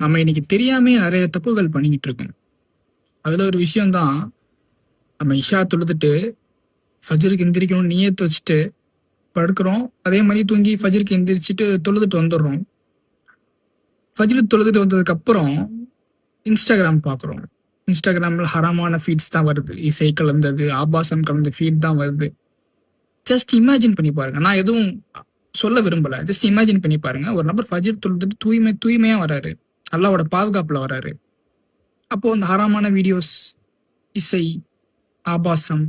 நம்ம இன்னைக்கு தெரியாம நிறைய தப்புகள் பண்ணிக்கிட்டு இருக்கோம். அதுல ஒரு விஷயம்தான், நம்ம இஷா தொழுதுட்டு ஃபஜருக்கு எந்திரிக்கணும் நியத்து வச்சுட்டு படுக்கிறோம். அதே மாதிரி தூங்கி ஃபஜருக்கு எந்திரிச்சிட்டு தொழுதுட்டு வந்துடுறோம். ஃபஜ்ருக்கு தொழுதுட்டு வந்ததுக்கு அப்புறம் இன்ஸ்டாகிராம் பார்க்குறோம். இன்ஸ்டாகிராம்ல ஹராமான ஃபீட்ஸ் தான் வருது. இசை கலந்தது, ஆபாசம் கலந்த ஃபீட் தான் வருது. ஜஸ்ட் இமேஜின் பண்ணி பாருங்க. நான் எதுவும் சொல்ல விரும்பல. ஜஸ்ட் இமேஜின் பண்ணி பாருங்க. ஒரு நபர் ஃபஜ்ர் தொழுதுட்டு தூய்மையா வராரு. அல்லாஹ்வோட பாதுகாப்புல வராரு. அப்போ அந்த ஹராமான வீடியோஸ், இசை, ஆபாசம்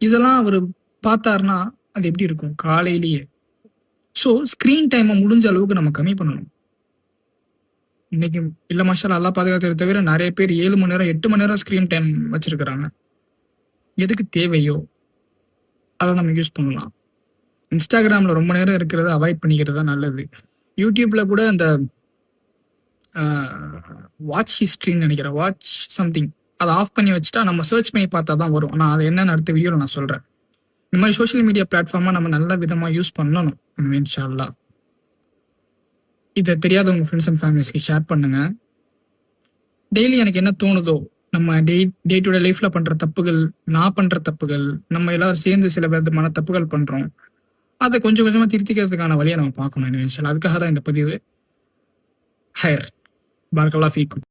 இதெல்லாம் அவர் பார்த்தாருன்னா அது எப்படி இருக்கும் காலையிலேயே? ஸோ ஸ்க்ரீன் டைமை முடிஞ்ச அளவுக்கு நம்ம கம்மி பண்ணணும். இன்னைக்கு இல்ல மாஷாஅல்லாஹ் அல்லாஹ் பாதுகாக்கிறத தவிர நிறைய பேர் 7 மணி நேரம் 8 மணி நேரம் ஸ்க்ரீன் டைம் வச்சிருக்கிறாங்க. எதுக்கு தேவையோ அதை நம்ம யூஸ் பண்ணலாம். இன்ஸ்டாகிராமில் ரொம்ப நேரம் இருக்கிறத அவாய்ட் பண்ணிக்கிறது தான் நல்லது. யூடியூப்ல கூட அந்த வாட்ச் ஹிஸ்ட்ரின்னு நினைக்கிறேன், வாட்ச் சம்திங், அதை ஆஃப் பண்ணி வச்சுட்டா நம்ம சர்ச் பண்ணி பார்த்தா தான் வரும். நான் அது என்னன்னு அடுத்த வீடியோவில் நான் சொல்கிறேன். இந்த மாதிரி சோஷியல் மீடியா பிளாட்ஃபார்மாக நம்ம நல்ல விதமாக யூஸ் பண்ணணும் இன்ஷா அல்லாஹ். இதை தெரியாத உங்கள் ஃப்ரெண்ட்ஸ் அண்ட் ஃபேமிலிஸ்க்கு ஷேர் பண்ணுங்க. டெய்லி எனக்கு என்ன தோணுதோ, நம்ம டே டு டே லைஃப்ல பண்ற தப்புகள், நான் பண்ற தப்புகள், நம்ம எல்லாரும் சேர்ந்து சில விதமான தப்புகள் பண்றோம். அதை கொஞ்சம் கொஞ்சமா திருத்திக்கிறதுக்கான வழியை நம்ம பார்க்கணும் இன்ஷா அல்லாஹ். அதுக்காக தான் இந்த பதிவு. ஹைர் பாரக்கல்லாஹ் ஃபீக்கும்.